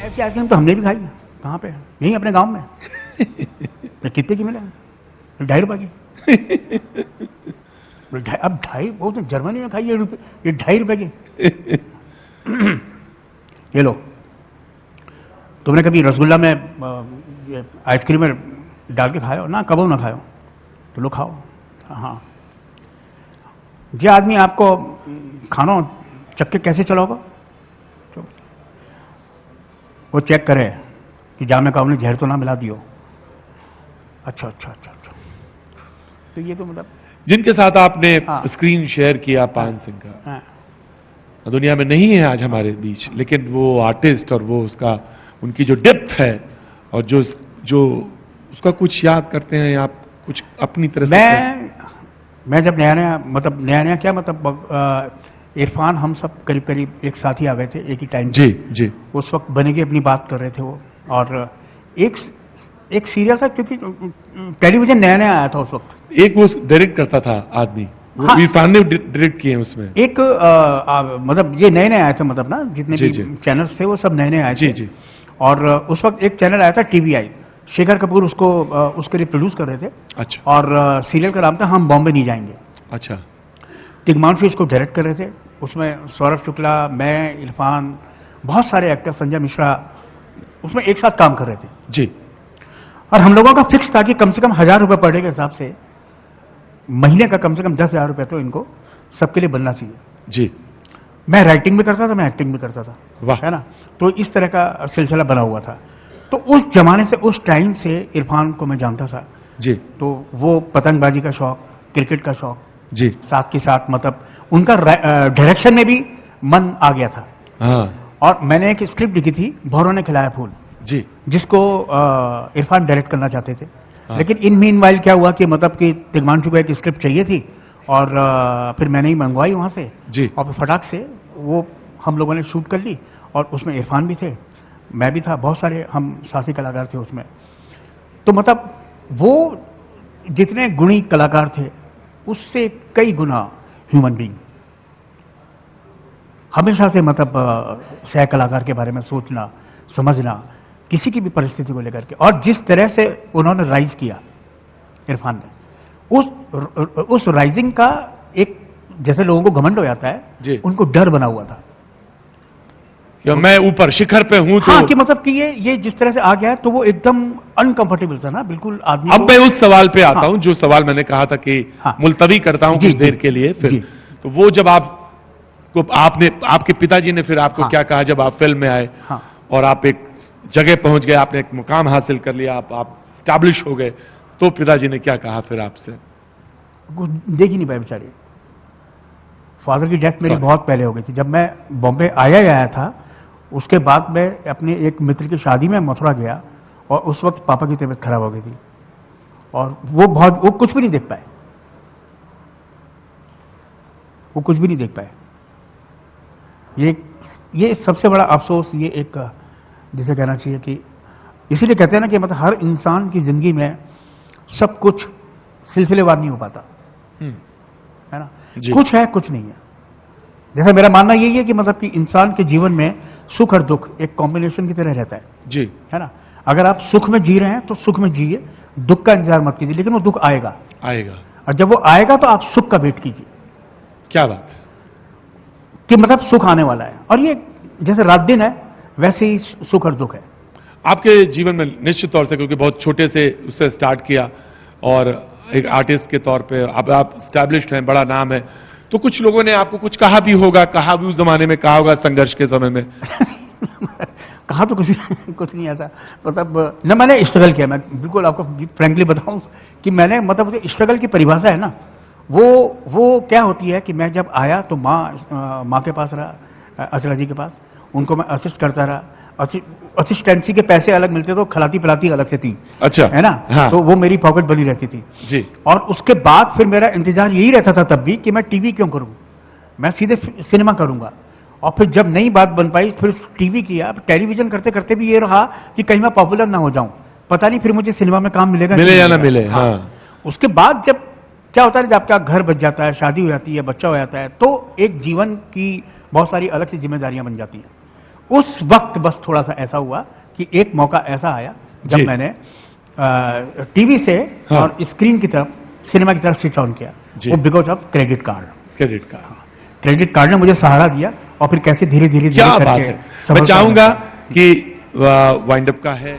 ऐसी आइसक्रीम तो हमने भी खाई है। कहाँ पे? यहीं अपने गांव में। कितने की मिले? ₹2.5 की। अब 2.5, वो तो जर्मनी में खाई है ये ₹2.5 की। ये लो, तुमने कभी रसगुल्ला में आइसक्रीम में डाल के खाओ ना? कबो ना खाओ तो लो खाओ। हाँ, जो आदमी आपको खाना चक्के कैसे चलाओगा? तो वो चेक करे कि जामे का उन्हें जहर तो ना मिला दियो। अच्छा अच्छा अच्छा अच्छा। तो ये तो मतलब जिनके साथ आपने स्क्रीन शेयर किया पान सिंह का, दुनिया में नहीं है आज हमारे बीच, लेकिन वो आर्टिस्ट और वो उसका उनकी जो डेप्थ है और जो उसका कुछ याद करते हैं आप कुछ अपनी तरह से? मैं जब नया क्या मतलब इरफान, हम सब करीब करीब एक साथ ही आ गए थे एक ही टाइम। जी जी। उस वक्त बने की अपनी बात कर रहे थे वो, और एक सीरियल था क्योंकि टेलीविजन नया नया आया था उस वक्त। एक वो डायरेक्ट करता था आदमी, वो इरफान ने डायरेक्ट किए उसमें। एक मतलब ये नए नए आए थे, मतलब ना जितने भी चैनल्स थे वो सब नए नए आए थे। जी। और उस वक्त एक चैनल आया था TVI, शेखर कपूर उसको उसके लिए प्रोड्यूस कर रहे थे। अच्छा। और सीरियल का नाम था हम बॉम्बे नहीं जाएंगे। अच्छा। तिग्मांशु इसको डायरेक्ट कर रहे थे। उसमें सौरभ शुक्ला, मैं, इरफान, बहुत सारे एक्टर, संजय मिश्रा उसमें एक साथ काम कर रहे थे जी। और हम लोगों का फिक्स था कि कम से कम ₹1000 पर डे के हिसाब से महीने का कम से कम 10,000 रुपए तो इनको सबके लिए बनना चाहिए। जी। मैं राइटिंग भी करता था, मैं एक्टिंग भी करता था। वाह। है ना? तो इस तरह का सिलसिला बना हुआ था। तो उस जमाने से, उस टाइम से इरफान को मैं जानता था जी। तो वो पतंगबाजी का शौक, क्रिकेट का शौक जी, साथ के साथ, मतलब उनका डायरेक्शन में भी मन आ गया था। हाँ। और मैंने एक स्क्रिप्ट लिखी थी, भौरों ने खिलाया फूल जी, जिसको इरफान डायरेक्ट करना चाहते थे। लेकिन इन मीनवाइल क्या हुआ कि मतलब कि तिग्मांशु को एक स्क्रिप्ट चाहिए थी और फिर मैंने ही मंगवाई वहां से जी। और फटाक से वो हम लोगों ने शूट कर ली और उसमें इरफान भी थे, मैं भी था, बहुत सारे हम साथी कलाकार थे उसमें। तो मतलब वो जितने गुणी कलाकार थे उससे कई गुना ह्यूमन बीइंग। हमेशा से मतलब सह कलाकार के बारे में सोचना, समझना, किसी की भी परिस्थिति को लेकर के, और जिस तरह से उन्होंने राइज किया इरफान ने, उस राइजिंग का एक, जैसे लोगों को घमंड हो जाता है, उनको डर बना हुआ था कि मैं ऊपर शिखर पे हूं। तो हाँ, कि मतलब कि ये जिस तरह से आ गया है तो वो एकदम अनकंफर्टेबल था ना, बिल्कुल आदमी। अब मैं उस सवाल पे आता हूं जो सवाल मैंने कहा था कि मुलतवी करता हूं कुछ देर के लिए, फिर तो वो जब आपके पिताजी ने फिर आपको क्या कहा जब आप फिल्म में आए और आप एक जगह पहुंच गए, आपने एक मुकाम हासिल कर लिया, आप स्टैब्लिश हो गए, तो पिताजी ने क्या कहा फिर आपसे? देख ही नहीं पाए बेचारे। फादर की डेथ मेरी बहुत पहले हो गई थी। जब मैं बॉम्बे आया था, उसके बाद मैं अपने एक मित्र की शादी में मथुरा गया और उस वक्त पापा की तबीयत खराब हो गई थी और वो कुछ भी नहीं देख पाए, वो कुछ भी नहीं देख पाए। ये सबसे बड़ा अफसोस, ये एक जिसे कहना चाहिए कि इसीलिए कहते हैं ना कि मतलब हर इंसान की जिंदगी में सब कुछ सिलसिलेवार नहीं हो पाता, है ना? कुछ है, कुछ नहीं है। जैसे मेरा मानना यही है कि मतलब कि इंसान के जीवन में सुख और दुख एक कॉम्बिनेशन की तरह रहता है जी, है ना? अगर आप सुख में जी रहे हैं तो सुख में जिए, दुख का इंतजार मत कीजिए, लेकिन वो दुख आएगा। और जब वो आएगा तो आप सुख का वेट कीजिए। क्या बात है कि मतलब सुख आने वाला है, और ये जैसे रात दिन है वैसे ही सुख और दुख है आपके जीवन में निश्चित तौर से, क्योंकि बहुत छोटे से उससे स्टार्ट किया और एक आर्टिस्ट के तौर पे अब आप स्टैब्लिश्ड हैं, बड़ा नाम है, तो कुछ लोगों ने आपको कुछ कहा भी होगा, कहा भी उस जमाने में कहा होगा संघर्ष के समय में? कहा तो कुछ नहीं ऐसा, मतलब न मैंने स्ट्रगल किया। मैं बिल्कुल आपको फ्रैंकली बताऊं कि मैंने, मतलब स्ट्रगल की परिभाषा है ना, वो क्या होती है कि मैं जब आया तो माँ के पास रहा, अचला जी के पास, उनको मैं असिस्ट करता रहा। असिस्टेंसी के पैसे अलग मिलते तो खिलाती पिलाती अलग से थी। अच्छा, है ना? हाँ। तो वो मेरी पॉकेट बनी रहती थी जी। और उसके बाद फिर मेरा इंतजार यही रहता था तब भी कि मैं टीवी क्यों करूं, मैं सीधे सिनेमा करूंगा। और फिर जब नई बात बन पाई फिर टीवी किया। टेलीविजन करते करते भी ये रहा कि कहीं मैं पॉपुलर ना हो जाऊं, पता नहीं फिर मुझे सिनेमा में काम मिलेगा मिले या ना मिले। हाँ। उसके बाद जब क्या होता है, जब आपका घर बच जाता है, शादी हो जाती है, बच्चा हो जाता है, तो एक जीवन की बहुत सारी अलग सी जिम्मेदारियां बन जाती हैं। उस वक्त बस थोड़ा सा ऐसा हुआ कि एक मौका ऐसा आया जब मैंने टीवी से और स्क्रीन की तरफ, सिनेमा की तरफ स्विच ऑन किया, वो because of credit card. Credit card ने मुझे सहारा दिया और फिर कैसे धीरे धीरे क्या बात है। मैं चाहूंगा कि वाइंड अप का है।